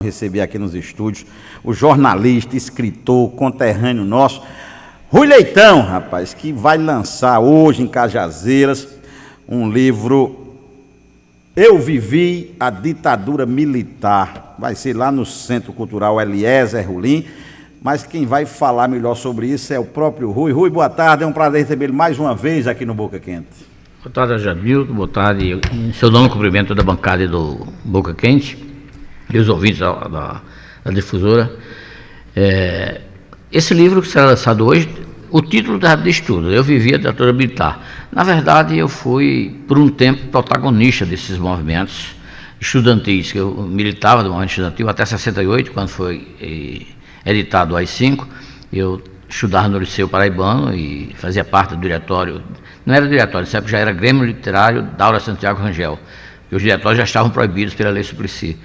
Receber aqui nos estúdios o jornalista, escritor, conterrâneo nosso, Rui Leitão, rapaz, que vai lançar hoje em Cajazeiras um livro, Eu Vivi a Ditadura Militar. Vai ser lá no Centro Cultural Eliezer Rolim, mas quem vai falar melhor sobre isso é o próprio Rui. Rui, boa tarde, é um prazer recebê-lo mais uma vez aqui no Boca Quente. Boa tarde, Jamilton, boa tarde. Em seu nome, cumprimento da bancada do Boca Quente e os ouvintes da difusora. Esse livro que será lançado hoje, o título de estudo, Eu Vivi a Ditadura Militar. Na verdade, eu fui, por um tempo, protagonista desses movimentos estudantis, que eu militava do movimento estudantil até 68, quando foi editado o AI-5. Eu estudava no Liceu Paraibano e fazia parte do diretório, não era diretório, nessa época já era Grêmio Literário da Aula Santiago Rangel, e os diretórios já estavam proibidos pela Lei Suplicy.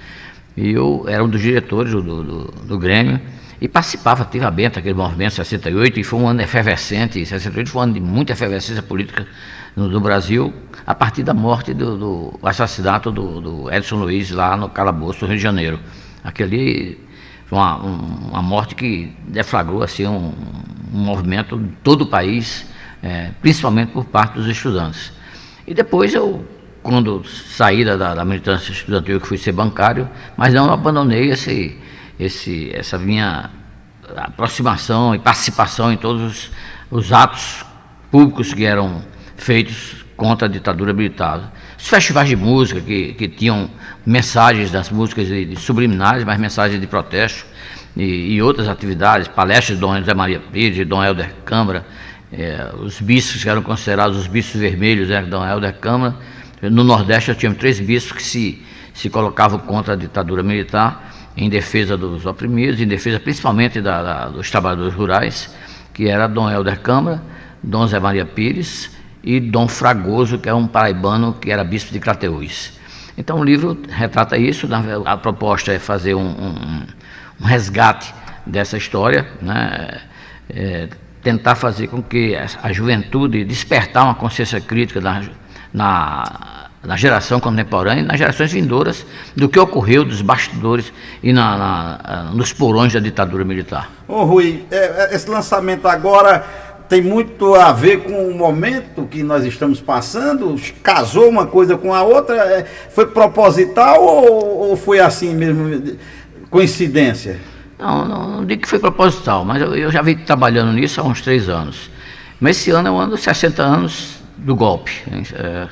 E eu era um dos diretores do Grêmio e participava ativamente daquele movimento 68, e foi um ano efervescente. 68 foi um ano de muita efervescência política no Brasil, a partir da morte do assassinato do Edson Luiz lá no calabouço do Rio de Janeiro. Aquele foi uma morte que deflagrou assim, um movimento em todo o país, principalmente por parte dos estudantes. E depois quando saí da militância estudantil, que fui ser bancário, mas não abandonei essa minha aproximação e participação em todos os atos públicos que eram feitos contra a ditadura militar. Os festivais de música que tinham mensagens das músicas subliminares, mas mensagens de protesto, e outras atividades, palestras de Dom José Maria Pires, de Dom Helder Câmara, os bispos que eram considerados os bispos vermelhos, Dom Helder Câmara. No Nordeste, nós tínhamos 3 bispos que se colocavam contra a ditadura militar, em defesa dos oprimidos, em defesa principalmente dos trabalhadores rurais, que era Dom Helder Câmara, Dom Zé Maria Pires e Dom Fragoso, que é um paraibano que era bispo de Crateús. Então o livro retrata isso. A proposta é fazer um resgate dessa história, né? Tentar fazer com que a juventude despertar uma consciência crítica na geração contemporânea e nas gerações vindouras do que ocorreu dos bastidores e nos porões da ditadura militar. Ô Rui, esse lançamento agora tem muito a ver com o momento que nós estamos passando? Casou uma coisa com a outra? Foi proposital ou foi assim mesmo, coincidência? Não digo que foi proposital, mas eu já venho trabalhando nisso há uns 3 anos. Mas esse ano é o ano dos 60 anos do golpe,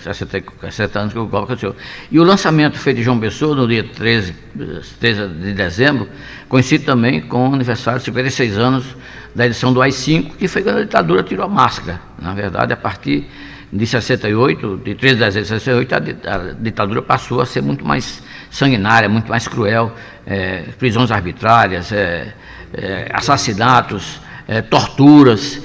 60 anos que o golpe aconteceu. E o lançamento feito de João Pessoa, no dia 13 de dezembro, coincide também com o aniversário de 56 anos da edição do AI-5, que foi quando a ditadura tirou a máscara. Na verdade, a partir de 68, de 13 de dezembro de 68, a ditadura passou a ser muito mais sanguinária, muito mais cruel, prisões arbitrárias, assassinatos, torturas.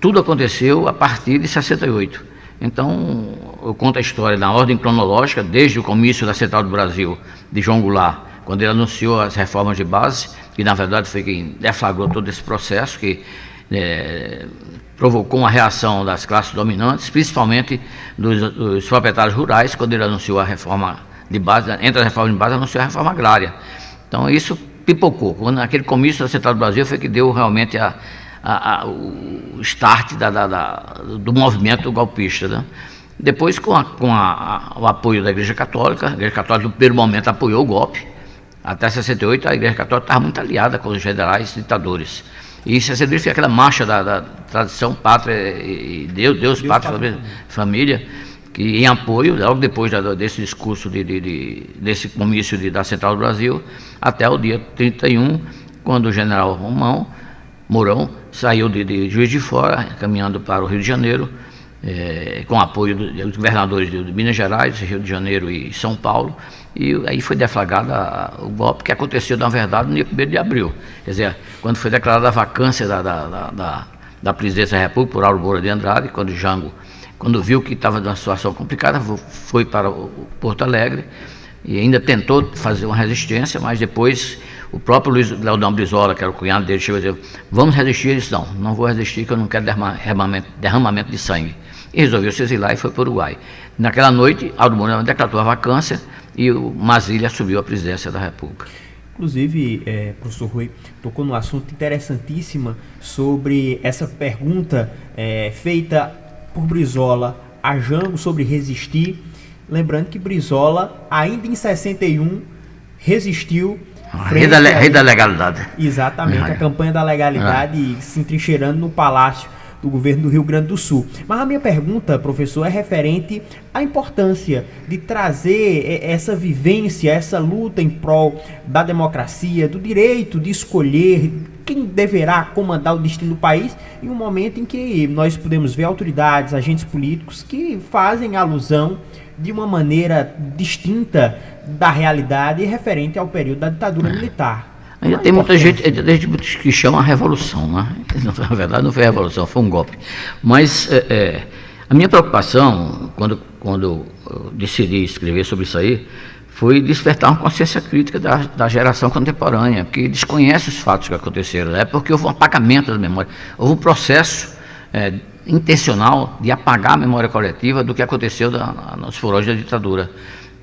Tudo aconteceu a partir de 68. Então, eu conto a história na ordem cronológica, desde o comício da Central do Brasil, de João Goulart, quando ele anunciou as reformas de base, que na verdade foi quem deflagrou todo esse processo, que provocou uma reação das classes dominantes, principalmente dos proprietários rurais, quando ele anunciou a reforma de base. Entre as reformas de base, anunciou a reforma agrária. Então, isso pipocou. Quando aquele comício da Central do Brasil foi que deu realmente o start do movimento golpista, né? Depois, com o apoio da Igreja Católica, a Igreja Católica no primeiro momento apoiou o golpe. Até 68 a Igreja Católica estava muito aliada com os generais ditadores. E em 68 foi aquela marcha da tradição, pátria e Deus, pátria, família, que em apoio, logo depois desse discurso, desse comício da Central do Brasil, até o dia 31, quando o general Mourão saiu de Juiz de Fora, caminhando para o Rio de Janeiro, com apoio dos governadores de Minas Gerais, Rio de Janeiro e São Paulo, e aí foi deflagrado o golpe, que aconteceu, na verdade, no dia 1º de abril. Quer dizer, quando foi declarada a vacância da presidência da República por Auro Moura de Andrade, quando Jango, quando viu que estava numa situação complicada, foi para o Porto Alegre e ainda tentou fazer uma resistência, mas depois o próprio Luiz Leodão Brizola, que era o cunhado dele, chegou a dizer: vamos resistir. Ele disse: não vou resistir, que eu não quero derramamento de sangue. E resolveu se exilar e foi para o Uruguai. Naquela noite, Auro Moura declarou a vacância e o Mazilha assumiu a presidência da República. Inclusive, professor Rui tocou num assunto interessantíssimo sobre essa pergunta feita por Brizola a Jango sobre resistir. Lembrando que Brizola, ainda em 61, resistiu. Rei da legalidade. Exatamente, a campanha da legalidade, se entrincheirando no palácio do governo do Rio Grande do Sul. Mas a minha pergunta, professor, é referente à importância de trazer essa vivência, essa luta em prol da democracia, do direito de escolher quem deverá comandar o destino do país, em um momento em que nós podemos ver autoridades, agentes políticos que fazem alusão de uma maneira distinta da realidade referente ao período da ditadura militar. Ainda tem muita gente que chama a revolução, né? Na verdade não foi a revolução, foi um golpe. Mas a minha preocupação, quando eu decidi escrever sobre isso aí, foi despertar uma consciência crítica da geração contemporânea, que desconhece os fatos que aconteceram, né? Porque houve um apagamento da memória, houve um processo intencional de apagar a memória coletiva do que aconteceu nos furores da ditadura.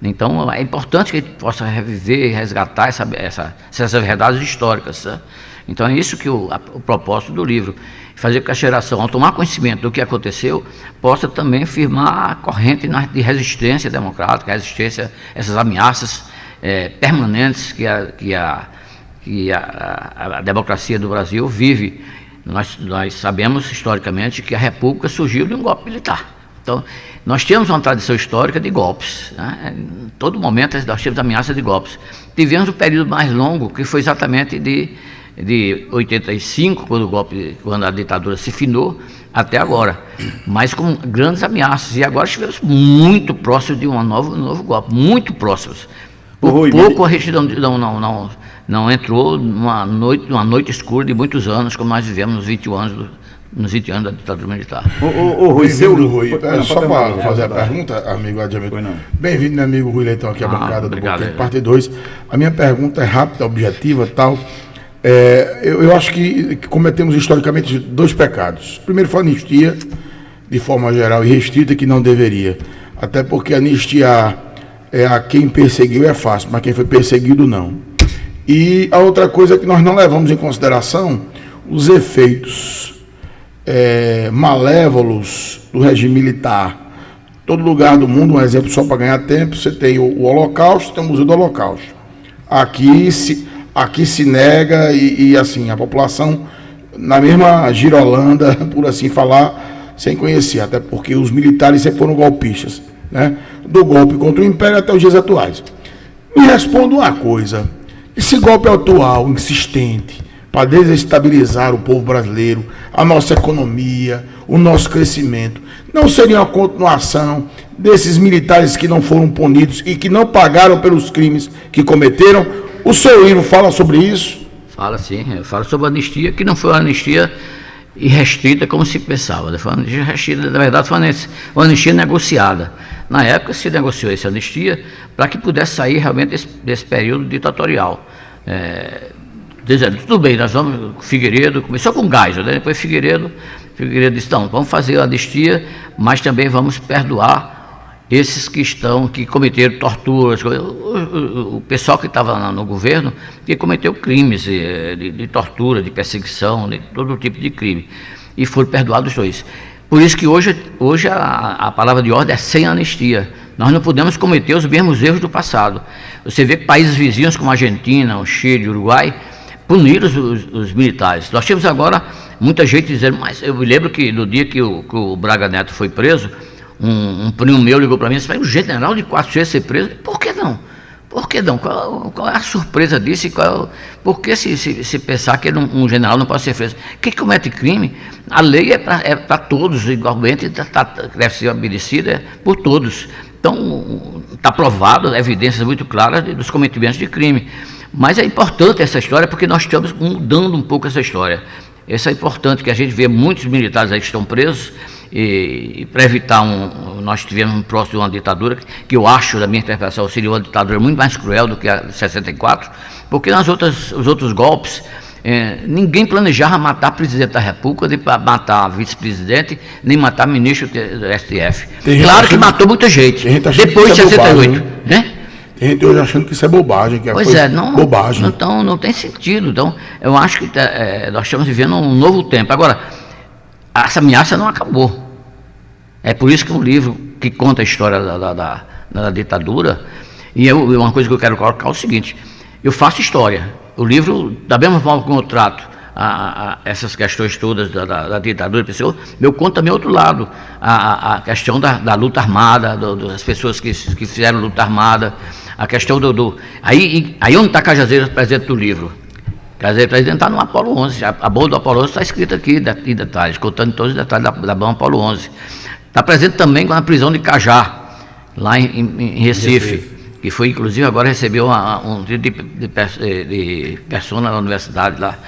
Então é importante que a gente possa reviver e resgatar essas verdades históricas, né? Então é isso que o propósito do livro, fazer com que a geração, ao tomar conhecimento do que aconteceu, possa também firmar a corrente de resistência democrática, resistência a essas ameaças permanentes que a democracia do Brasil vive. Nós sabemos historicamente que a República surgiu de um golpe militar. Então, nós temos uma tradição histórica de golpes, né? Em todo momento nós temos ameaça de golpes. Tivemos um período mais longo, que foi exatamente de 85, quando a ditadura se finou, até agora, mas com grandes ameaças. E agora estivemos muito próximos de um novo golpe, muito próximos. Por pouco a gente não entrou numa noite escura de muitos anos, como nós vivemos nos 20 anos da ditadura militar. Rui, só para fazer a pergunta, amigo Adjamilton. Bem-vindo, meu amigo Rui Leitão, aqui à bancada do Boquete, parte 2. A minha pergunta é rápida, objetiva, tal. Eu acho que cometemos historicamente 2 pecados. Primeiro foi a anistia, de forma geral e restrita, que não deveria. Até porque anistiar a quem perseguiu é fácil, mas quem foi perseguido não. E a outra coisa é que nós não levamos em consideração os efeitos malévolos do regime militar. Todo lugar do mundo, um exemplo só para ganhar tempo, você tem o Holocausto, tem o Museu do Holocausto. Aqui se nega e assim, a população, na mesma girolanda, por assim falar, sem conhecer, até porque os militares sempre foram golpistas, né? Do golpe contra o Império até os dias atuais. Me responda uma coisa, esse golpe atual, insistente, para desestabilizar o povo brasileiro, a nossa economia, o nosso crescimento, não seria uma continuação desses militares que não foram punidos e que não pagaram pelos crimes que cometeram? O seu livro fala sobre isso? Fala sim, fala sobre a anistia, que não foi uma anistia irrestrita como se pensava, foi uma anistia restrita, na verdade foi uma anistia negociada. Na época se negociou essa anistia para que pudesse sair realmente desse período ditatorial. Dizendo, tudo bem, nós vamos, Figueiredo, começou com Geisel, né? Depois Figueiredo disse, não, vamos fazer a anistia, mas também vamos perdoar esses que cometeram torturas, o pessoal que estava no governo, que cometeu crimes de tortura, de perseguição, de todo tipo de crime, e foram perdoados os 2. Por isso que hoje a palavra de ordem é sem anistia. Nós não podemos cometer os mesmos erros do passado. Você vê que países vizinhos como a Argentina, o Chile, o Uruguai, puniram os militares. Nós temos agora muita gente dizendo, mas eu me lembro que no dia que o Braga Neto foi preso, um primo meu ligou para mim e disse, o general de 4 dias ser preso? Por que não? Por que não? Qual é a surpresa disso? Por que se pensar que um general não pode ser preso? Quem comete crime, a lei é para todos, igualmente, deve ser obedecida por todos. Então, está provado, evidências muito claras dos cometimentos de crime. Mas é importante essa história porque nós estamos mudando um pouco essa história. Isso é importante, que a gente vê muitos militares aí que estão presos e para evitar nós tivemos um próximo de uma ditadura que eu acho, da minha interpretação, seria uma ditadura muito mais cruel do que a de 64, porque os outros golpes, ninguém planejava matar presidente da República, nem matar vice-presidente, nem matar ministro do STF. Claro que matou muita gente, depois de 68, né? Tem gente hoje achando que isso é bobagem, que é Pois coisa é, não, bobagem. então, não tem sentido. Então, eu acho que nós estamos vivendo um novo tempo. Agora, essa ameaça não acabou. É por isso que um livro que conta a história da ditadura, e uma coisa que eu quero colocar é o seguinte: eu faço história. O livro, da mesma forma como eu trato essas questões todas da ditadura, eu conto também outro lado, a questão da luta armada, das pessoas que fizeram luta armada, a questão Aí onde está Cajazeiras presente no livro? Cajazeiras presente está no Apolo 11, a bomba do Apolo 11 está escrita aqui em detalhes, contando todos os detalhes da bomba Apolo 11. Está presente também na prisão de Cajá, lá em Recife, que foi, inclusive, agora recebeu um título de persona na universidade lá.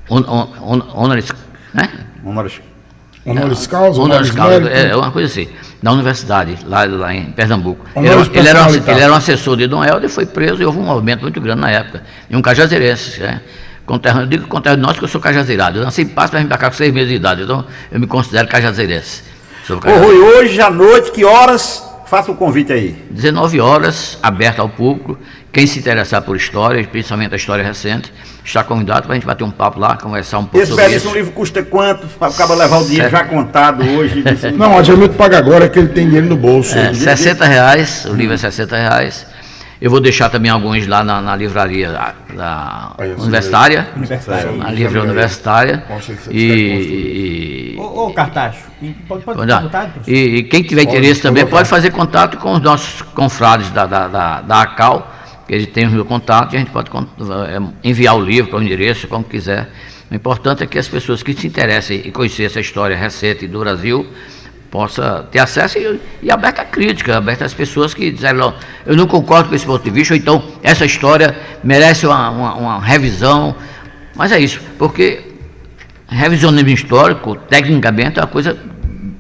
Honoris, né? Honoris causa, Honoris causa, mérito. é uma coisa assim, da universidade, lá em Pernambuco. Honoris Ele era personalidade. um assessor de Dom Helder, foi preso e houve um movimento muito grande na época. E um cajazeirense, né? Eu digo conterrâneo nosso que eu sou cajazeirado. Eu nasci em Passo para vir para cá com 6 meses de idade, então eu me considero cajazeirense. Ô Rui, hoje à noite, que horas? Faça o convite aí. 19 horas, aberto ao público. Quem se interessar por história, principalmente a história recente, está convidado para a gente bater um papo lá, conversar um pouco Esse sobre belíssimo isso. livro custa quanto? Para acaba levar o dinheiro já contado hoje. Não, o Adjamilton paga agora que ele tem dinheiro no bolso. R$60, o livro é R$60. Eu vou deixar também alguns lá na livraria da universitária, na livraria universitária. Ô, Cartacho, pode ficar à vontade, professor. E quem tiver interesse também pode fazer contato com os nossos confrades da ACAL, que eles têm o meu contato, e a gente pode enviar o livro para o endereço, como quiser. O importante é que as pessoas que se interessem em conhecer essa história recente do Brasil possa ter acesso e aberta a crítica, aberta às pessoas que disseram, não, eu não concordo com esse ponto de vista, ou então essa história merece uma revisão. Mas é isso, porque revisionismo histórico, tecnicamente, é uma coisa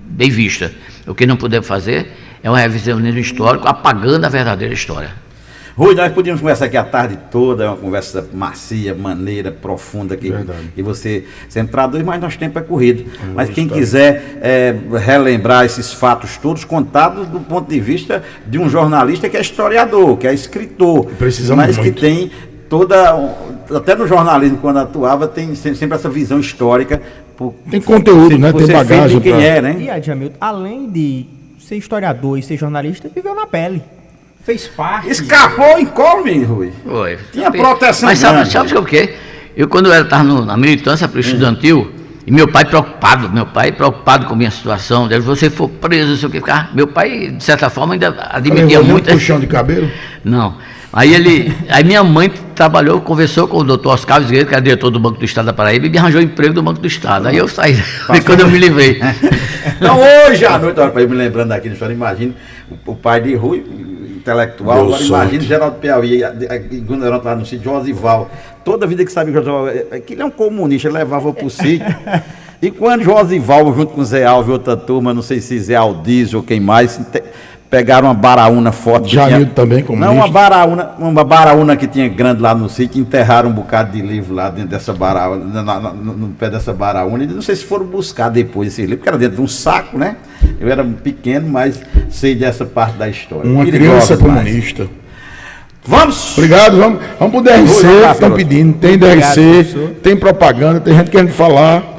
bem vista. O que não podemos fazer é um revisionismo histórico apagando a verdadeira história. Rui, nós podíamos conversar aqui a tarde toda, uma conversa macia, maneira, profunda, que você sempre traduz, mas nosso tempo é corrido. Mas quem quiser relembrar esses fatos todos, contados do ponto de vista de um jornalista que é historiador, que é escritor, mas que tem até no jornalismo, quando atuava, tem sempre essa visão histórica. Tem conteúdo, né? Tem bagagem. Quem é, né? E Adjamilton, além de ser historiador e ser jornalista, viveu na pele. Fez parte. Escapou incólume, Rui. Foi. Tinha proteção. Mas sabe o que? Eu, quando eu estava na militância estudantil, e meu pai preocupado com a minha situação, se você for preso, não sei o que, meu pai, de certa forma, ainda admitia muito. Puxão de cabelo? Não. Aí minha mãe conversou com o doutor Oscar Vizgueira, que era diretor do Banco do Estado da Paraíba, e me arranjou emprego do Banco do Estado. Aí eu saí, quando eu me livrei. Então hoje à noite, para ir me lembrando aqui na história, imagina o pai de Rui, intelectual, agora imagina Geraldo Piauí, quando era lá no sítio Josival, toda a vida que sabe que ele é um comunista, ele levava pro sítio. E quando Josival, junto com Zé Alves e outra turma, não sei se Zé Aldiz ou quem mais, pegaram uma baraúna forte. Jamilton também, comunista. Não, uma baraúna que tinha grande lá no sítio, enterraram um bocado de livro lá dentro dessa baraúna, no pé dessa baraúna, e não sei se foram buscar depois esse livro, porque era dentro de um saco, né? Eu era pequeno, mas sei dessa parte da história. Uma criança comunista. Vamos! Obrigado, vamos pro DRC, estão pedindo, tem DRC, tem propaganda, tem gente querendo falar.